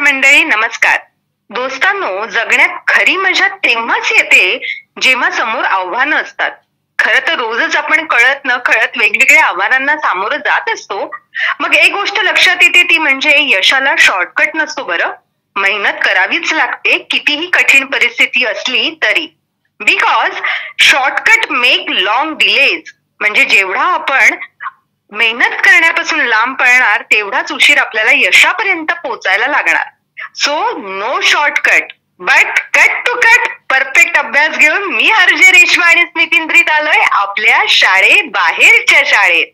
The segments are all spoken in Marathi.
मंडळी, नमस्कार. दोस्तांनो, जगण्यात खरी मजा तेव्हाच येते जेव्हा समोर आव्हानं असतात. खरं तर रोजच आपण कळत न कळत वेगवेगळ्या आव्हानांना सामोरं जात असतो. मग एक गोष्ट लक्षात येते ती म्हणजे यशाला शॉर्टकट नसतो बरं. मेहनत करावीच लागते कितीही कठीण परिस्थिती असली तरी. Because shortcut make long delays. म्हणजे जेवढा आपण मेहनत करण्यापासून लांब पळणार तेवढाच उशीर आपल्याला यशापर्यंत पोहोचायला लागणार. So no shortcut but cut to cut perfect अभ्यास घेऊन मी आरजे रेश्मा आणि स्मितींद्रित आलोय आपल्या शाळेबाहेरच्या शाळेत.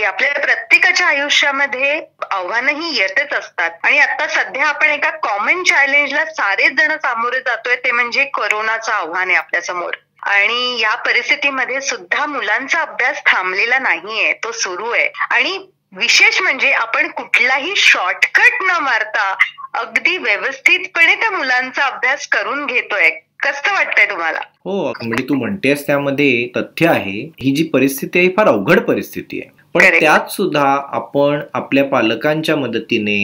आपल्या प्रत्येकाच्या आयुष्यामध्ये आव्हानही येतच असतात आणि आता सध्या आपण एका कॉमन चॅलेंजला सारेच जण सामोरे जातोय, ते म्हणजे कोरोनाचं आव्हान आहे आपल्या समोर. आणि या परिस्थितीमध्ये सुद्धा मुलांचा अभ्यास थांबलेला नाहीये, तो सुरू आहे. आणि विशेष म्हणजे आपण कुठलाही शॉर्टकट न मारता अगदी व्यवस्थितपणे त्या मुलांचा अभ्यास करून घेतोय. कसं वाटतंय तुम्हाला? हो, म्हणजे तू म्हणतेस त्यामध्ये तथ्य आहे. ही जी परिस्थिती आहे फार अवघड परिस्थिती आहे, पण त्यात सुद्धा आपण आपल्या पालकांच्या मदतीने,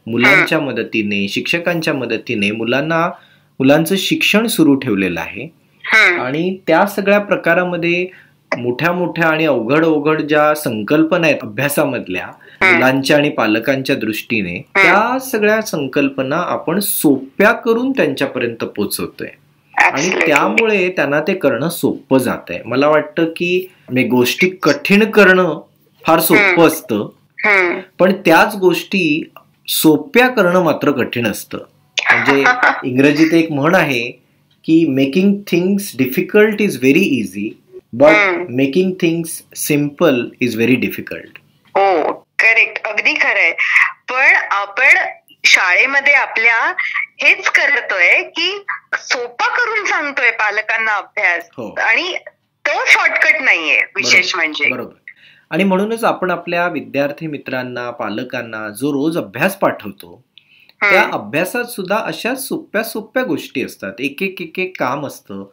मुलांच्या मदतीने, शिक्षकांच्या मदतीने मुलांचं शिक्षण सुरू ठेवलेलं आहे. आणि त्या सगळ्या प्रकारामध्ये मोठ्या मोठ्या आणि अवघड ज्या संकल्पना आहेत अभ्यासामधल्या मुलांच्या आणि पालकांच्या दृष्टीने, त्या सगळ्या संकल्पना आपण सोप्या करून त्यांच्यापर्यंत पोहोचवतोय आणि त्यामुळे त्यांना ते करणं सोपं जात आहे. मला वाटतं की गोष्टी कठीण करणं फार सोपं असतं, पण त्याच गोष्टी सोप्या करणं मात्र कठीण असतं. म्हणजे इंग्रजीत एक म्हण आहे की making things difficult is very easy but making things simple is very difficult. हो, करेक्ट, अगदी खरंय. पण आपण शाळेमध्ये आपल्या हेच करतोय की सोपा करून सांगतोय पालकांना अभ्यास, आणि तो शॉर्टकट नाहीये विशेष म्हणजे. बरोबर. आणि म्हणूनच आपण आपल्या विद्यार्थी मित्रांना, पालकांना जो रोज अभ्यास पाठवतो, त्या अभ्यासात सुद्धा अशा सोप्या गोष्टी असतात. एक एक काम असतं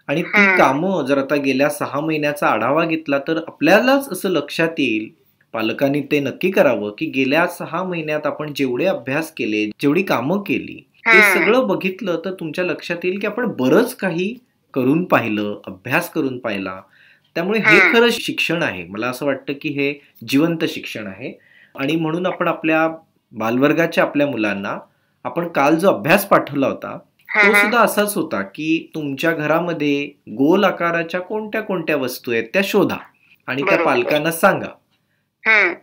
आणि ती कामं जर आता गेल्या 6 महिन्याचा आढावा घेतला तर आपल्यालाच असं लक्षात येईल, पालकांनी ते नक्की करावं, की गेल्या 6 महिन्यात आपण जेवढे अभ्यास केले, जेवढी कामं केली, ते सगळं बघितलं तर तुमच्या लक्षात येईल की आपण बरंच काही करून पाहिलं, अभ्यास करून पाहिला. त्यामुळे हे खरं शिक्षण आहे. मला असं वाटतं की हे जिवंत शिक्षण आहे. आणि म्हणून आपण आपल्या बालवर्गाच्या आपल्या मुलांना आपण काल जो अभ्यास पाठवला होता तो सुद्धा असाच होता की तुमच्या घरामध्ये गोल आकाराच्या कोणत्या कोणत्या वस्तू आहेत त्या शोधा आणि त्या पालकांना सांगा.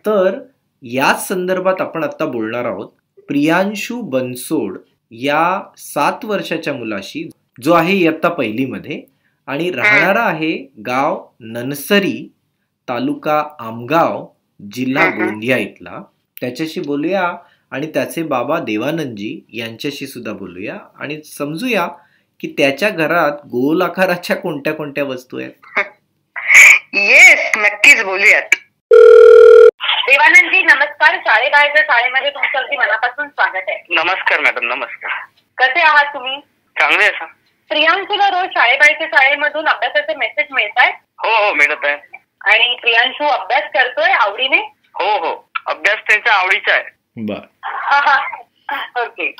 तर याच संदर्भात आपण आता बोलणार आहोत प्रियांशू बनसोड या 7 वर्षाच्या मुलाशी, जो आहे इयत्ता 1ली मध्ये आणि राहणारा आहे गाव ननसरी, तालुका आमगाव, जिल्हा गोंदिया इथला. त्याच्याशी बोलूया आणि त्याचे बाबा देवानंदजी यांच्याशी सुद्धा बोलूया आणि समजूया की त्याच्या घरात गोल आकाराच्या कोणत्या कोणत्या वस्तू आहेत. येस, नक्कीच बोलूयात. देवानंदजी नमस्कार. शाळेबाहेरच्या शाळेमध्ये तुमचं अगदी मनापासून स्वागत आहे. नमस्कार मॅडम. नमस्कार. कसे आहात तुम्ही? चांगले आहे. प्रियांशूला रोज शाळेबाहेरच्या शाळेमधून अभ्यासाचे मेसेज मिळत आहेत? हो, मिळत आहे. आणि प्रियांशू अभ्यास करतोय आवडीने? हो, अभ्यास त्यांच्या आवडीचा आहे. बर. ओके.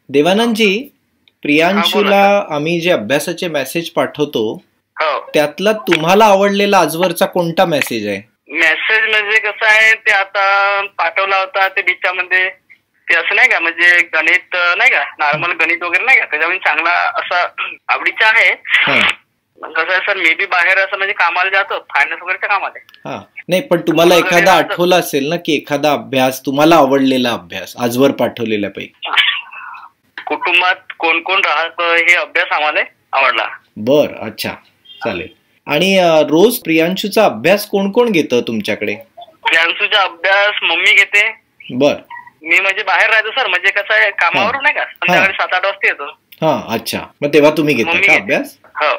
देवानंदजी, प्रियांशूला आम्ही जे अभ्यासाचे मेसेज पाठवतो त्यातला तुम्हाला आवडलेला आजवरचा कोणता मेसेज आहे? मेसेज म्हणजे कसं आहे, ते आता पाठवला होता ते बिचामध्ये ते असं नाही का, म्हणजे गणित नाही का, नॉर्मल गणित वगैरे नाही का, त्याच्यामध्ये चांगला असा आवडीचा आहे. कसं आहे सर, मी बी बाहेर असं म्हणजे कामाला जातो, फायनान्स वगैरेच्या कामाला. नाही, पण तुम्हाला एखादा आठवला असेल ना की एखादा अभ्यास तुम्हाला आवडलेला अभ्यास आजवर पाठवलेल्या पैकी? कुटुंबात कोण कोण राहतं हे अभ्यास आम्हाला आवडला. बर, अच्छा, चालेल. आणि रोज प्रियांशूचा अभ्यास कोण कोण घेतं तुमच्याकडे? प्रियांशूचा अभ्यास मम्मी घेते. बर. मी म्हणजे बाहेर राहतो सर, म्हणजे कसं आहे कामावरून नाही का, संध्याकाळी 7-8 वाजता येतो. हा, अच्छा, मग तेव्हा तुम्ही घेता का अभ्यास? हो.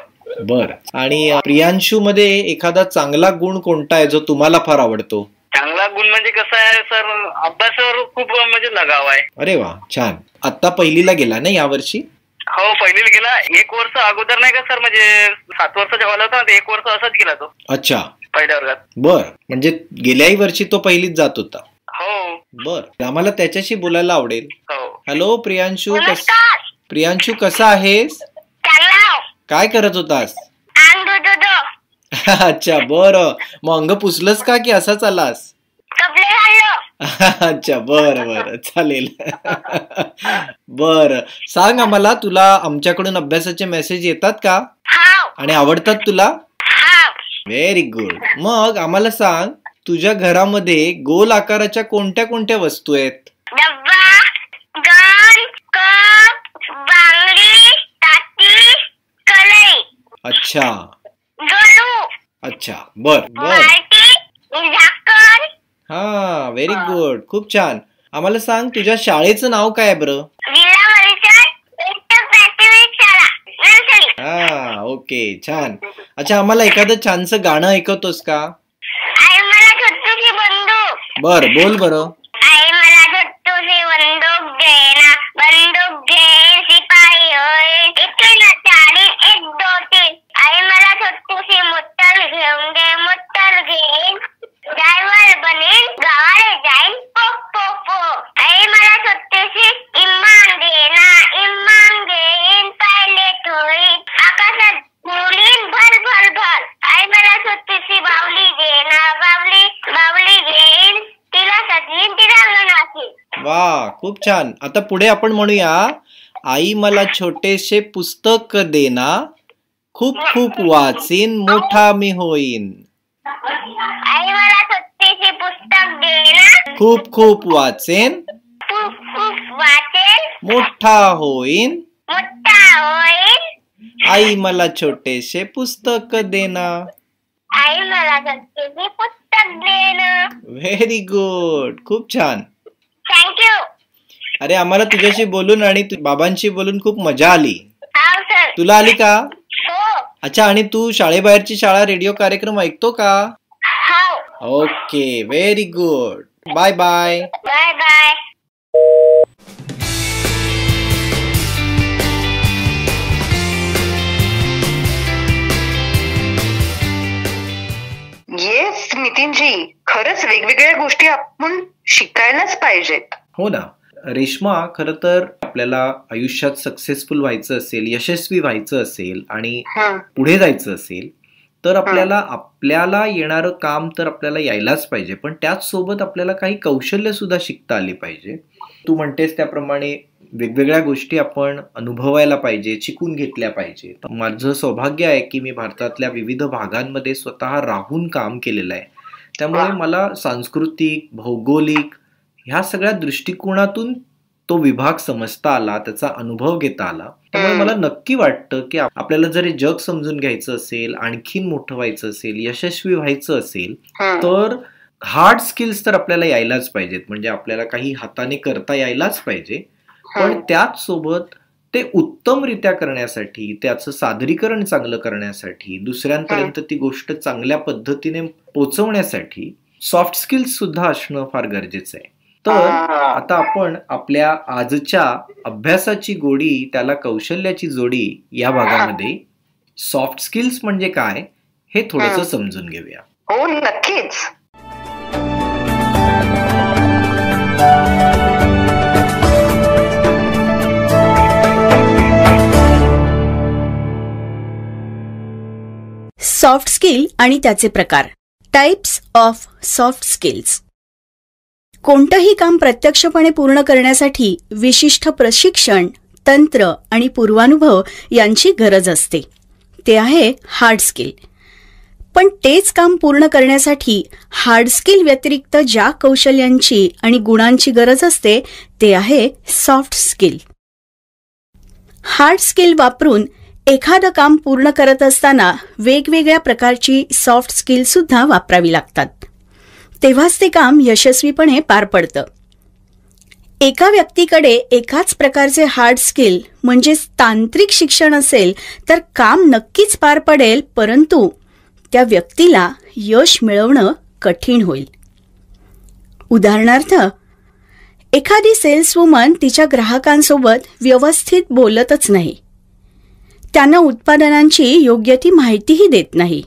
बर. आणि प्रियांशू मध्ये एखादा चांगला गुण कोणता आहे जो तुम्हाला फार आवडतो? चांगला गुण म्हणजे कसं आहे सर, अभ्यासावर खूप म्हणजे लगाव आहे. अरे वा, छान. आता 1लीला गेला ना यावर्षी? हो, 1लीला गेला. 1 वर्ष अगोदर नाही का सर, म्हणजे 7 वर्षाचा व्हायला होता, 1 वर्ष असाच गेला तो. अच्छा, पहिल्या वर्गात. बर, म्हणजे गेल्याही वर्षी तो 1लीत जात होता. हो. बर, आम्हाला त्याच्याशी बोलायला आवडेल. हो. हॅलो प्रियांशू, प्रियांशू कसा आहेस? काय करत होतास? अच्छा, बरं. मग अंग पुसलंस का की असाच आलास? अच्छा, बरं, चालेल. बर, सांग आम्हाला, तुला आमच्याकडून अभ्यासाचे मेसेज येतात का आणि आवडतात तुला? Very good. मग आम्हाला सांग, तुझ्या घरामध्ये गोल आकाराच्या कोणत्या कोणत्या वस्तू आहेत? डब्बा, गन, कप, बांगडी, ताटी, कढई. अच्छा. गलू. अच्छा, बर. झाकण. हा, व्हेरी गुड, खूप छान. आम्हाला सांग, तुझ्या शाळेचं नाव काय आहे बरं? हा, ओके, छान. अच्छा, आम्हाला एखादं छानसं गाणं ऐकवतोस का? बर, बोल बरं. आई मला छोटूशी बंदूक दे ना, बंदूक घे शिपाई होय, एक चाळी 1 2 3. आई मला छोटूशी मुट्टल घेऊन दे, मुट्टल घेईन, ड्रायव्हर बनेन, गावाला जाईन, पो पो पो. आई मला छोटूशी इमान दे ना, इमान घेईन, पायलट होईन, आकाशात खूप छान. आता पुढे आपण म्हणूया, आई मला छोटेसे पुस्तक देना, खूप खूप वाचीन, मोठा मी होईन. आई मला छोटेसे पुस्तक देना, खूप खूप वाचेन, खूप खूप वाचेन, मोठा होईन. मोठा होईन. आई मला छोटेसे पुस्तक देना. आई मला छोटेसे पुस्तक देना. व्हेरी गुड, खूप छान. थँक्यू. अरे आम्हाला तुझ्याशी बोलून आणि बाबांशी बोलून खूप मजा आली. हाव सर. तुला आली का? हो. अच्छा, आणि तू शाळेबाहेरची शाळा रेडिओ कार्यक्रम ऐकतो का? हाव. Okay, very good. Bye bye. Bye bye. Yes नितीनजी, खरंच वेगवेगळ्या गोष्टी आपण शिकायलाच पाहिजेत. हो ना रेश्मा, खरं तर आपल्याला आयुष्यात सक्सेसफुल व्हायचं असेल, यशस्वी व्हायचं असेल आणि पुढे जायचं असेल तर आपल्याला येणारं काम तर आपल्याला यायलाच पाहिजे, पण त्याच सोबत आपल्याला काही कौशल्य सुद्धा शिकता आली पाहिजे. तू म्हणतेस त्याप्रमाणे वेगवेगळ्या गोष्टी आपण अनुभवायला पाहिजे, शिकून घेतल्या पाहिजे. माझं सौभाग्य आहे की मी भारतातल्या विविध भागांमध्ये स्वतः राहून काम केलेलं आहे. त्यामुळे मला सांस्कृतिक, भौगोलिक ह्या सगळ्या दृष्टिकोनातून तो विभाग समजता आला, त्याचा अनुभव घेता आला. त्यामुळे मला नक्की वाटतं की आपल्याला जर हे जग समजून घ्यायचं असेल, आणखीन मोठं व्हायचं असेल, यशस्वी व्हायचं असेल तर हार्ड स्किल्स तर आपल्याला यायलाच पाहिजेत. म्हणजे आपल्याला काही हाताने करता यायलाच पाहिजे, पण त्याच सोबत ते उत्तमरित्या करण्यासाठी, त्याचं सादरीकरण चांगलं करण्यासाठी, दुसऱ्यांपर्यंत ती गोष्ट चांगल्या पद्धतीने पोचवण्यासाठी सॉफ्ट स्किल्स सुद्धा असणं फार गरजेचं आहे. तर आता आपण आपल्या आजच्या अभ्यासाची गोडी, त्याला कौशल्याची जोडी या भागामध्ये सॉफ्ट स्किल्स म्हणजे काय हे थोडंसं समजून घेऊया. हो नक्कीच. सॉफ्ट स्किल आणि त्याचे प्रकार. Types of soft skills. कोणतंही काम प्रत्यक्षपणे पूर्ण करण्यासाठी विशिष्ट प्रशिक्षण, तंत्र आणि पूर्वानुभव यांची गरज असते. ते आहे हार्ड स्किल. पण तेच काम पूर्ण करण्यासाठी हार्ड स्किल व्यतिरिक्त ज्या कौशल्यांची आणि गुणांची गरज असते ते आहे सॉफ्ट स्किल. हार्ड स्किल वापरून एखादं काम पूर्ण करत असताना वेगवेगळ्या प्रकारची सॉफ्ट स्किल सुद्धा वापरावी लागतात, तेव्हाच ते काम यशस्वीपणे पार पडतं. एका व्यक्तीकडे एकाच प्रकारचे हार्ड स्किल म्हणजे तांत्रिक शिक्षण असेल तर काम नक्कीच पार पडेल, परंतु त्या व्यक्तीला यश मिळवणं कठीण होईल. उदाहरणार्थ, एखादी सेल्सवुमन तिच्या ग्राहकांसोबत व्यवस्थित बोलतच नाही, त्यांना उत्पादनांची योग्य ती माहितीही देत नाही.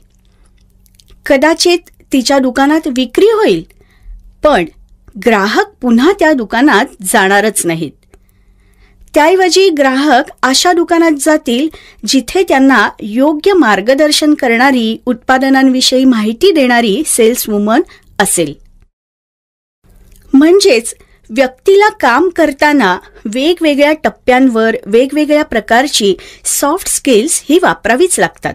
कदाचित तिच्या दुकानात विक्री होईल, पण ग्राहक पुन्हा त्या दुकानात जाणारच नाहीत. त्याऐवजी ग्राहक अशा दुकानात जातील जिथे त्यांना योग्य मार्गदर्शन करणारी, उत्पादनांविषयी माहिती देणारी सेल्सवुमन असेल. म्हणजेच व्यक्तीला काम करताना वेगवेगळ्या टप्प्यांवर वेगवेगळ्या प्रकारची सॉफ्ट स्किल्स ही वापरावीच लागतात.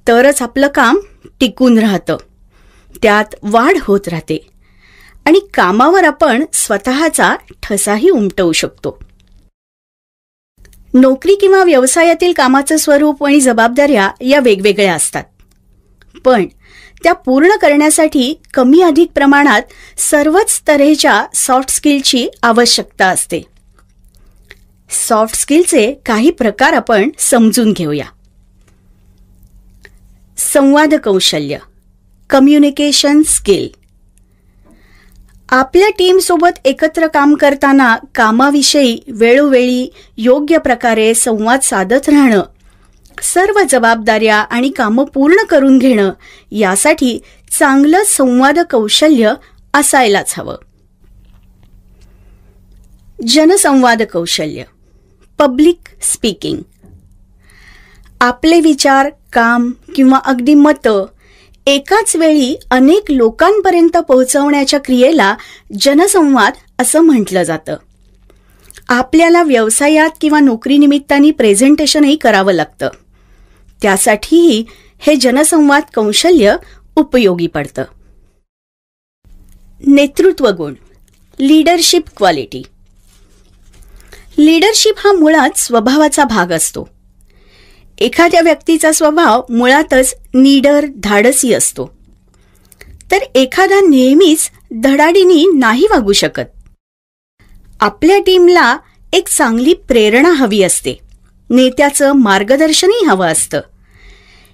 तरच आपलं काम टिकून राहतं, त्यात वाढ होत राहते आणि कामावर आपण स्वतःचा ठसाही उमटवू शकतो. नोकरी किंवा व्यवसायातील कामाचं स्वरूप आणि जबाबदाऱ्या या वेगवेगळ्या असतात, पण त्या पूर्ण करण्यासाठी कमी अधिक प्रमाणात सर्वच तऱ्हेच्या सॉफ्ट स्किलची आवश्यकता असते. सॉफ्ट स्किलचे काही प्रकार आपण समजून घेऊया. संवाद कौशल्य, कम्युनिकेशन स्किल. आपल्या टीमसोबत एकत्र काम करताना कामाविषयी वेळोवेळी योग्य प्रकारे संवाद साधत राहणं, सर्व जबाबदाऱ्या आणि कामं पूर्ण करून घेणं, यासाठी चांगलं संवाद कौशल्य असायलाच हवं. जनसंवाद कौशल्य, पब्लिक स्पीकिंग. आपले विचार, काम किंवा अगदी मतं एकाच वेळी अनेक लोकांपर्यंत पोहोचवण्याच्या क्रियेला जनसंवाद असं म्हटलं जातं. आपल्याला व्यवसायात किंवा नोकरीनिमित्ताने प्रेझेंटेशनही करावं लागतं. त्यासाठीही हे जनसंवाद कौशल्य उपयोगी पडतं. नेतृत्व गुण, लीडरशिप क्वालिटी. लीडरशिप हा मुळात स्वभावाचा भाग असतो. एखाद्या व्यक्तीचा स्वभाव मुळातच नीडर, धाडसी असतो. तर एखादा नेहमीच धडाडीने नाही वागू शकत. आपल्या टीमला एक चांगली प्रेरणा हवी असते. नेत्याचं मार्गदर्शनही हवं असतं.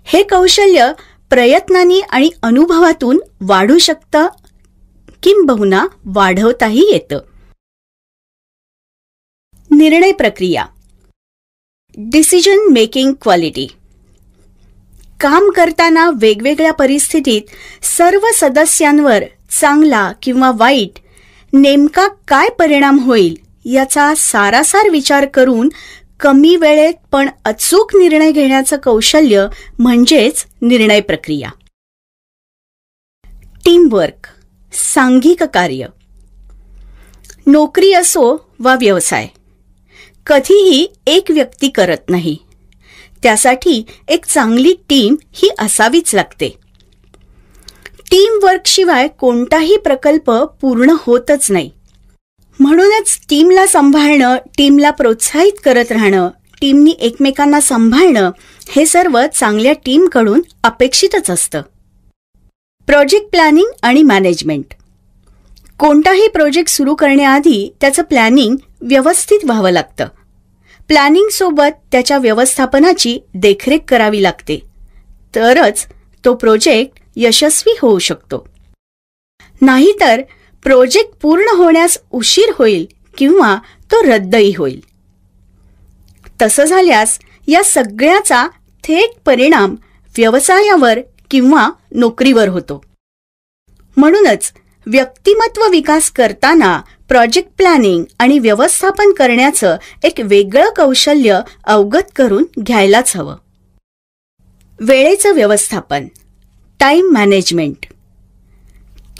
हे कौशल्य प्रयत्नांनी आणि अनुभवातून वाढू शकतं, किंबहुना वाढवताही येतं. निर्णय प्रक्रिया, डिसिजन मेकिंग क्वालिटी. काम करताना वेगवेगळ्या परिस्थितीत सर्व सदस्यांवर चांगला किंवा वाईट नेमका काय परिणाम होईल याचा सारासार विचार करून कमी वेळेत पण अचूक निर्णय घेण्याचं कौशल्य म्हणजेच निर्णय प्रक्रिया. टीमवर्क, सांघिक कार्य. नोकरी असो वा व्यवसाय, कधीही एक व्यक्ती करत नाही. त्यासाठी एक चांगली टीम ही असावीच लागते. टीमवर्कशिवाय कोणताही प्रकल्प पूर्ण होतच नाही. म्हणूनच टीमला सांभाळणं, टीमला प्रोत्साहित करत राहणं, टीमनी एकमेकांना सांभाळणं हे सर्व चांगल्या टीमकडून अपेक्षितच असतं. प्रोजेक्ट प्लॅनिंग आणि मॅनेजमेंट. कोणताही प्रोजेक्ट सुरू करण्याआधी त्याचं प्लॅनिंग व्यवस्थित व्हावं लागतं. प्लॅनिंग सोबत त्याच्या व्यवस्थापनाची देखरेख करावी लागते. तरच तो प्रोजेक्ट यशस्वी होऊ शकतो. नाहीतर प्रोजेक्ट पूर्ण होण्यास उशीर होईल किंवा तो रद्दही होईल. तसं झाल्यास या सगळ्याचा थेट परिणाम व्यवसायावर किंवा नोकरीवर होतो. म्हणूनच व्यक्तिमत्व विकास करताना प्रोजेक्ट प्लॅनिंग आणि व्यवस्थापन करण्याचं एक वेगळं कौशल्य अवगत करून घ्यायलाच हवं. वेळेचं व्यवस्थापन, टाइम मॅनेजमेंट.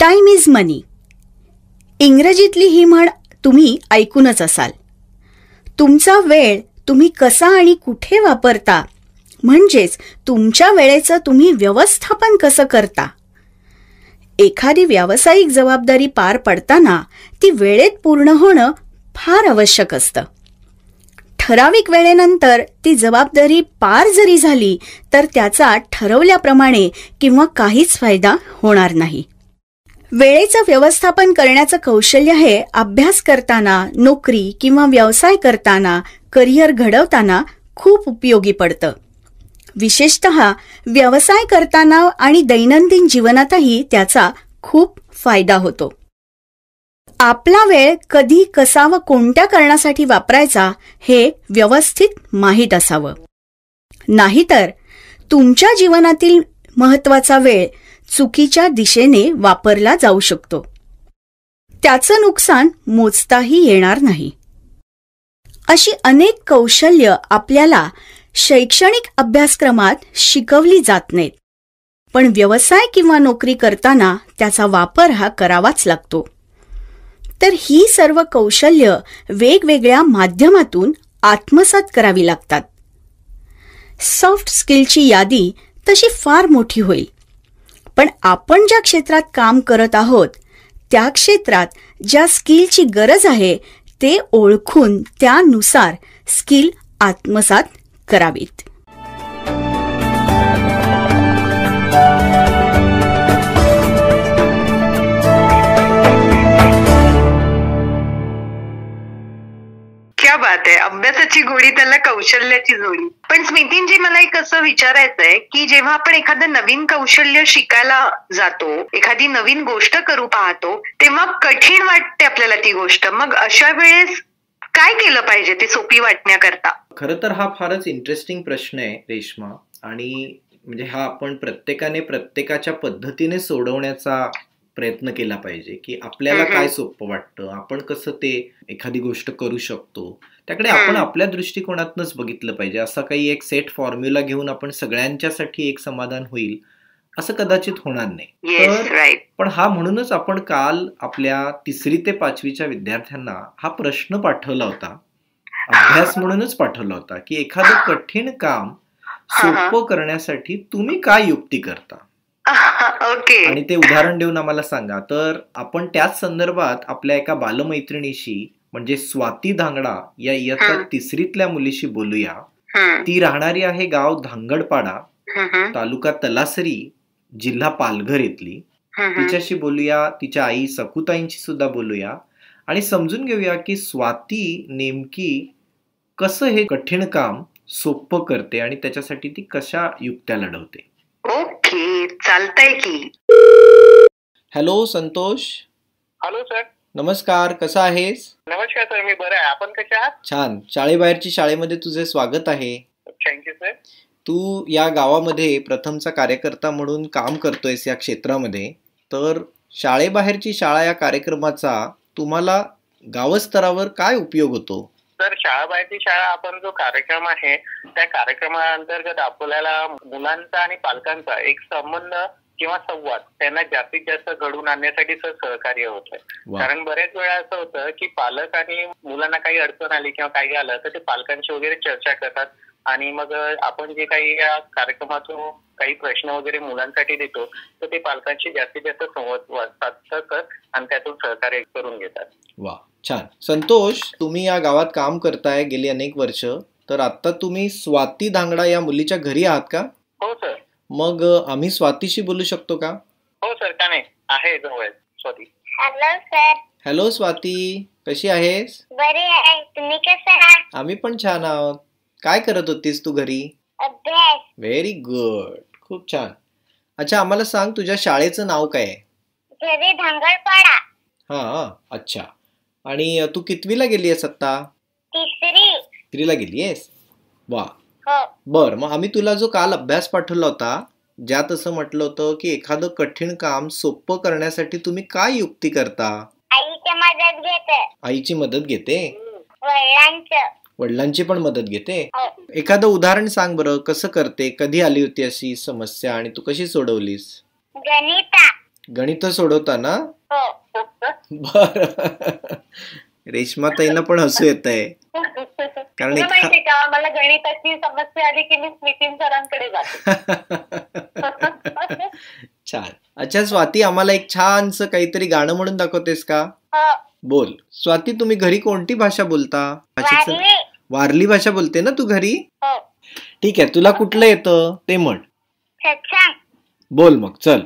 टाइम इज मनी. इंग्रजीतली ही म्हण तुम्ही ऐकूनच असाल. तुमचा वेळ तुम्ही कसा आणि कुठे वापरता, म्हणजेच तुमच्या वेळेचं तुम्ही व्यवस्थापन कसं करता. एखादी व्यावसायिक जबाबदारी पार पडताना ती वेळेत पूर्ण होणं फार आवश्यक असतं. ठराविक वेळेनंतर ती जबाबदारी पार जरी झाली तर त्याचा ठरवल्याप्रमाणे किंवा काहीच फायदा होणार नाही. वेळेचं व्यवस्थापन करण्याचं कौशल्य हे अभ्यास करताना, नोकरी किंवा व्यवसाय करताना, करिअर घडवताना खूप उपयोगी पडतं. विशेषतः व्यवसाय करताना आणि दैनंदिन जीवनातही त्याचा खूप फायदा होतो. आपला वेळ कधी, कसा व कोणत्या कारणासाठी वापरायचा हे व्यवस्थित माहीत असावं. नाहीतर तुमच्या जीवनातील महत्त्वाचा वेळ चुकीच्या दिशेने वापरला जाऊ शकतो. त्याचं नुकसान मोजताही येणार नाही. अशी अनेक कौशल्य आपल्याला शैक्षणिक अभ्यासक्रमात शिकवली जात नाहीत, पण व्यवसाय किंवा नोकरी करताना त्याचा वापर हा करावाच लागतो. तर ही सर्व कौशल्य वेगवेगळ्या माध्यमातून आत्मसात करावी लागतात. सॉफ्ट स्किलची यादी तशी फार मोठी होईल, पण आपण ज्या क्षेत्रात काम करत आहोत त्या क्षेत्रात ज्या स्किलची गरज आहे ते ओळखून त्यानुसार स्किल आत्मसात करावीत. क्या बात आहे. अभ्यासाची गोडी त्याला कौशल्याची जोडी. पण स्मितींजी, मला एक असं विचारायचंय की जेव्हा आपण एखादं नवीन कौशल्य शिकायला जातो, एखादी नवीन गोष्ट करू पाहतो, तेव्हा कठीण वाटते आपल्याला ती गोष्ट. मग अशा वेळेस काय केलं पाहिजे ते सोपी वाटण्याकरता? खरं तर हा फारच इंटरेस्टिंग प्रश्न आहे रेश्मा. आणि म्हणजे हा आपण प्रत्येकाने प्रत्येकाच्या पद्धतीने सोडवण्याचा प्रयत्न केला पाहिजे की आपल्याला काय सोपं वाटतं, आपण कसं ते एखादी गोष्ट करू शकतो, त्याकडे आपण आपल्या दृष्टिकोनातूनच बघितलं पाहिजे. असं काही एक सेट फॉर्म्युला घेऊन आपण सगळ्यांच्यासाठी एक समाधान होईल असं कदाचित होणार नाही. तर पण हा म्हणूनच आपण काल आपल्या 3री ते 5वीच्या विद्यार्थ्यांना हा प्रश्न पाठवला होता अभ्यास म्हणूनच पाठवला होता की एखादं कठीण काम सोपं करण्यासाठी तुम्ही काय युक्ती करता. ओके. आणि ते उदाहरण देऊन आम्हाला सांगा. तर आपण त्याच संदर्भात आपल्या एका बालमैत्रिणीशी म्हणजे स्वाती धांगडा या इयत्ता 3रीतल्या मुलीशी बोलूया. ती राहणारी आहे गाव धांगडपाडा, तालुका तलासरी, जिल्हा पालघर इथली. तिच्याशी बोलूया, तिच्या आई सकुताईंशी सुद्धा बोलूया आणि समजून घेऊया की स्वाती नेमकी कसं हे कठीण काम सोपं करते आणि त्याच्यासाठी ती कशा युक्त्या लढवते. ओके, चालतंय की. हॅलो संतोष. Hello sir. नमस्कार, कसा आहेस? नमस्कार सर, मी बरं आहे. आपण कसे आहात? छान. शाळेबाहेरची शाळेमध्ये तुझे स्वागत आहे. Thank you sir. तू या गावामध्ये प्रथमचा कार्यकर्ता म्हणून काम करतोयस या क्षेत्रामध्ये. तर शाळेबाहेरची शाळा या कार्यक्रमाचा तुम्हाला गावस्तरावर काय उपयोग होतो? तर शाळाबाहेरची शाळा आपण जो कार्यक्रम आहे त्या कार्यक्रमाअंतर्गत आपल्याला मुलांचा आणि पालकांचा एक संबंध किंवा संवाद त्यांना जास्तीत जास्त घडवून आणण्यासाठी सहकार्य होतं. कारण बऱ्याच वेळा असं होतं की पालक आणि मुलांना काही अडचण आली किंवा काही आलं तर ते पालकांशी वगैरे चर्चा करतात आणि मग आपण जे काही या कार्यक्रमातून काही प्रश्न वगैरे मुलांसाठी देतो तर ते पालकांशी जास्तीत जास्त संवाद साधतात आणि त्यातून सहकार्य करून घेतात. वा, छान. संतोष, तुम्ही या गावात काम करताय गेली अनेक वर्ष. तर आता तुम्ही स्वाती धांगडा या मुलीच्या घरी आहात का? हो सर. मग आम्ही स्वातीशी बोलू शकतो का? हो सर, का नाही, आहे जवळ Swati. Hello sir. Hello Swati, कशी आहेस? बरी आहे, तुम्ही कसं आहात? आम्ही पण छान आहोत. काय करत होतीस तू घरी? अभ्यास. व्हेरी गुड, खूप छान. अच्छा, आम्हाला सांग, तुझ्या शाळेचं नाव काय आहे? घरी धांगडपाडा. हा, अच्छा. आणि तू कितवीला गेली आहेस आता? 3री. गेली आहेस? वा. हो. बर, मग आम्ही तुला जो काल अभ्यास पाठवला होता ज्यात असं म्हटलं होतं की एखादं कठीण काम सोपं करण्यासाठी तुम्ही काय युक्ती करता? आईची मदत घेते. आईची मदत घेते? वडिलांची पण मदत घेते? एखादं उदाहरण सांग बरं, कसं करते, कधी आली होती अशी समस्या आणि तू कशी सोडवलीस? गणित सोडवताना? बर. रेश्मा ताईंना पण हसू येत आहे कारण मला गणिताची समस्या आली की मी नितीन सरांकडे जाते. छान. अच्छा स्वाती, आम्हाला एक छानसं काहीतरी गाणं म्हणून दाखवतेस का? बोल. स्वाती, तुम्ही घरी कोणती भाषा बोलता? वारली भाषा बोलते ना तू घरी? ठीक आहे, तुला कुठलं येतं ते म्हण. बोल मग, चल.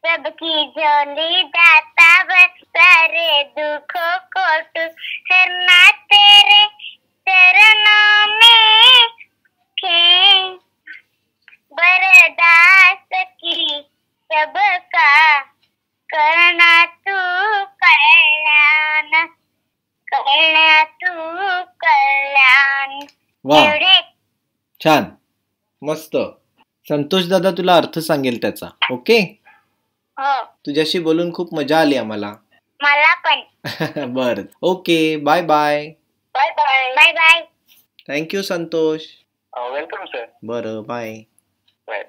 सबकी झोली दाता बस सारे दुखों को तू हरना तेरे चरणों में खे बर्दाश्त की सबका करना तू कल्याण करना तू कल्याण. वा, छान, मस्त. संतोष दादा तुला अर्थ सांगेल त्याचा. ओके. तुझ्याशी बोलून खूप मजा आली आम्हाला. मला पण. बर, okay, bye bye. Bye bye. Bye bye. Thank you Santosh. Welcome sir. बरं, बाय. बाय.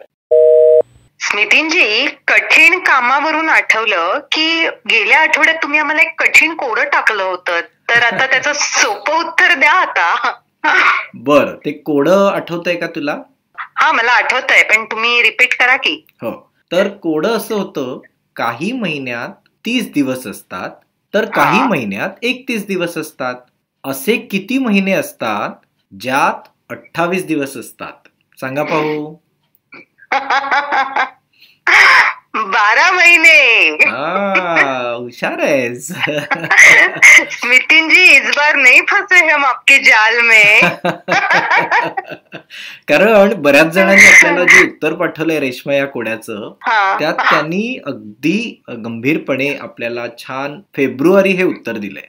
नितीनजी, कठीण कामावरून आठवलं की गेल्या आठवड्यात तुम्ही आम्हाला एक कठीण कोडं टाकलं होतं, तर आता त्याचं सोपं उत्तर द्या आता. बर, ते कोडं आठवतंय का तुला? हा, मला आठवतंय, पण तुम्ही रिपीट करा की. हो. तर कोडं असं होतं, काही महिन्यात 30 दिवस असतात तर काही महिन्यात 31 दिवस असतात. असे किती महिने असतात ज्यात 28 दिवस असतात? सांगा पाहू. 12 महिने. हुशार आहेस. नितीन जी, इस बार नहीं फंसे हम आपके जाल में. कारण बऱ्याच जणांनी आपल्याला जे उत्तर पाठवलंय रेश्मा या कोड्याचं, त्यात त्यांनी अगदी गंभीरपणे आपल्याला छान फेब्रुवारी हे उत्तर दिलंय.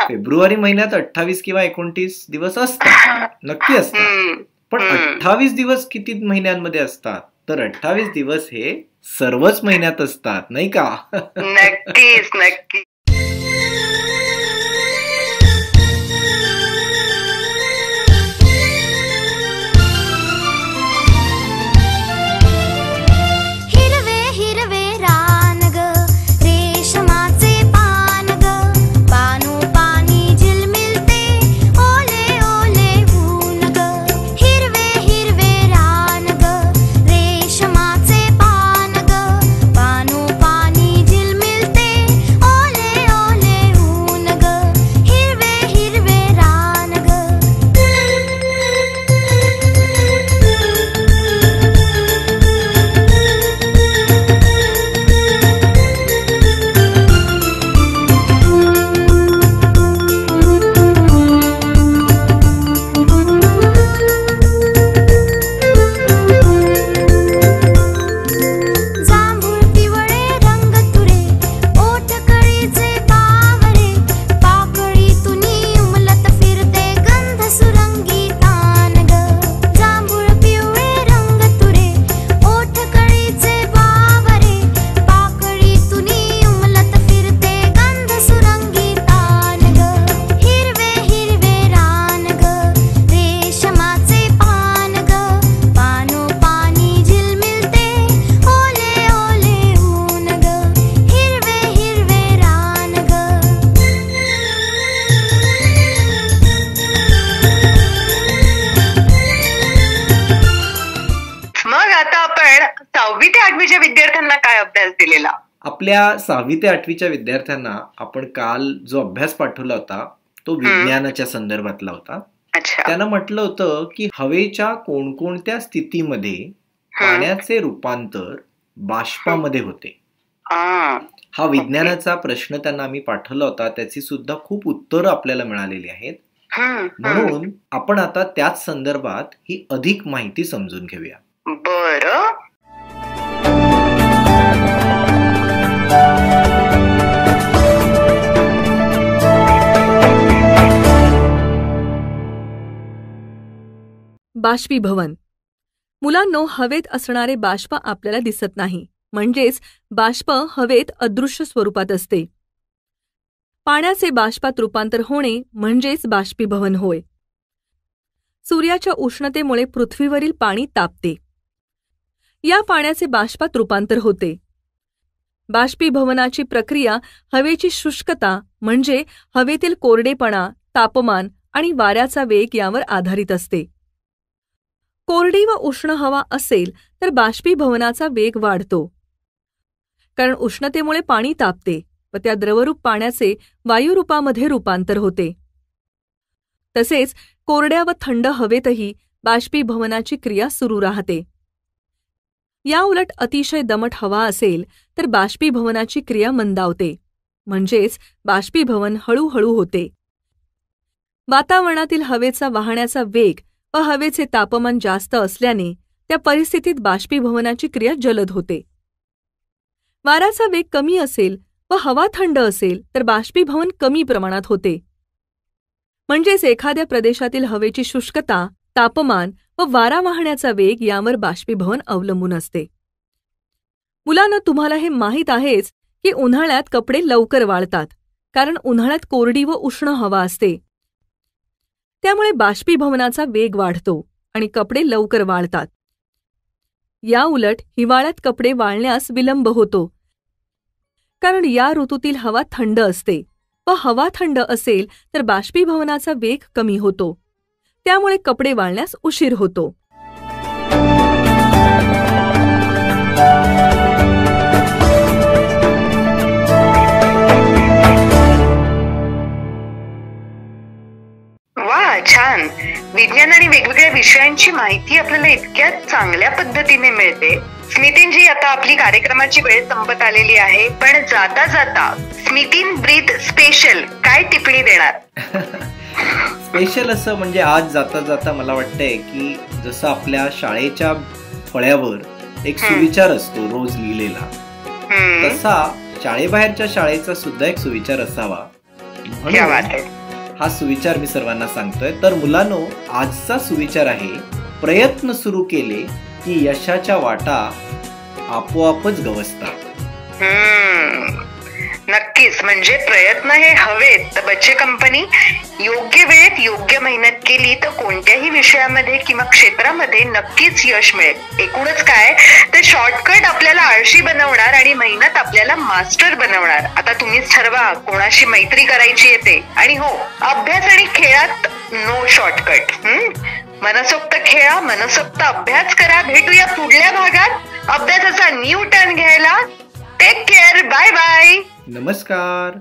फेब्रुवारी महिन्यात 28 किंवा 29 दिवस असतात, नक्की असतात. पण 28 दिवस किती महिन्यांमध्ये असतात? तर 28 दिवस हे सर्वच महिन्यात असतात, नाही का? नक्कीच, नक्की. हिरवे हिरवे रान ग, रेशमाचे पान ग, पानू पानी झिलमिलते, आपल्या 6वी ते 8वीच्या विद्यार्थ्यांना आपण काल जो अभ्यास पाठवला होता तो विज्ञानाच्या संदर्भातला होता. त्यानं म्हटलं होतं की हवेच्या कोणकोणत्या स्थितीमध्ये पाण्याचे रूपांतर बाष्पामध्ये होते. हा विज्ञानाचा प्रश्न त्यांना आम्ही पाठवला होता. त्याची सुद्धा खूप उत्तरं आपल्याला मिळालेली आहेत. म्हणून आपण आता त्याच संदर्भात ही अधिक माहिती समजून घेऊया. बरं. बाष्पीभवन. मुलांनो, हवेत असणारे बाष्प आपल्याला दिसत नाही, म्हणजेच बाष्प हवेत अदृश्य स्वरूपात असते. पाण्याचे बाष्पात रूपांतर होणे म्हणजेच बाष्पीभवन होय. सूर्याच्या उष्णतेमुळे पृथ्वीवरील पाणी तापते. या पाण्याचे बाष्पात रूपांतर होते. बाष्पीभवनाची प्रक्रिया हवेची शुष्कता म्हणजे हवेतील कोरडेपणा, तापमान आणि वाऱ्याचा वेग यावर आधारित असते. कोरडी व उष्ण हवा असेल तर बाष्पीभवनाचा वेग वाढतो, कारण उष्णतेमुळे पाणी तापते व त्या द्रवरूप पाण्याचे वायुरूपामध्ये रूपांतर होते. तसेच कोरड्या व थंड हवेतही बाष्पीभवनाची क्रिया सुरू राहते. याउलट अतिशय दमट हवा असेल तर बाष्पीभवनाची क्रिया मंदावते, म्हणजेच बाष्पीभवन हळूहळू होते. वातावरणातील हवेचा वाहण्याचा वेग व हवेचे तापमान जास्त असल्याने त्या परिस्थितीत बाष्पीभवनाची क्रिया जलद होते. वाऱ्याचा वेग कमी असेल व हवा थंड असेल तर बाष्पीभवन कमी प्रमाणात होते. म्हणजेच एखाद्या प्रदेशातील हवेची शुष्कता, तापमान व वारा वाहण्याचा वेग यावर बाष्पीभवन अवलंबून असते. मुलांना, तुम्हाला हे माहीत आहेच की उन्हाळ्यात कपडे लवकर वाळतात, कारण उन्हाळ्यात कोरडी व उष्ण हवा असते. त्यामुळे बाष्पीभवनाचा वेग वाढतो आणि कपडे लवकर वाळतात. याउलट हिवाळ्यात कपडे वाळण्यास विलंब होतो, कारण या ऋतूतील हवा थंड असते व हवा थंड असेल तर बाष्पीभवनाचा वेग कमी होतो. त्यामुळे कपडे वाळण्यास उशीर होतो. वा, छान. विज्ञान आणि वेगवेगळ्या विषयांची माहिती आपल्याला इतक्या चांगल्या पद्धतीने मिळते. स्मितींजी, आता आपली कार्यक्रमाची वेळ संपत आलेली आहे, पण जाता जाता स्मितीन ब्रीथ स्पेशल काय टिप्पणी देणार? स्पेशल असं म्हणजे आज जाता जाता मला वाटतंय की जसं आपल्या शाळेच्या फळ्यावर एक सुविचार असतो रोज लिहिलेला, तसा शाळेबाहेरच्या शाळेचा सुद्धा एक सुविचार असावा. हा सुविचार मी सर्वांना सांगतोय. तर मुलांनो, आजचा सुविचार आहे, प्रयत्न सुरू केले की यशाच्या वाटा आपोआपच गवसतात. नक्कीच. म्हणजे प्रयत्न हे हवेत. तर बच्चे कंपनी योग्य वेळेत योग्य मेहनत केली तर कोणत्याही विषयामध्ये किंवा क्षेत्रामध्ये नक्कीच यश मिळेल. एकूणच काय तर शॉर्टकट आपल्याला आळशी बनवणार आणि मेहनत आपल्याला मास्टर बनवणार. आता तुम्हीच ठरवा कोणाशी मैत्री करायची येते. आणि हो, अभ्यास आणि खेळात नो शॉर्टकट. मनसोक्त खेळा, मनसोक्त अभ्यास करा. भेटूया पुढल्या भागात अभ्यासाचा न्यू टर्न घ्यायला. Take care. Bye bye. नमस्कार.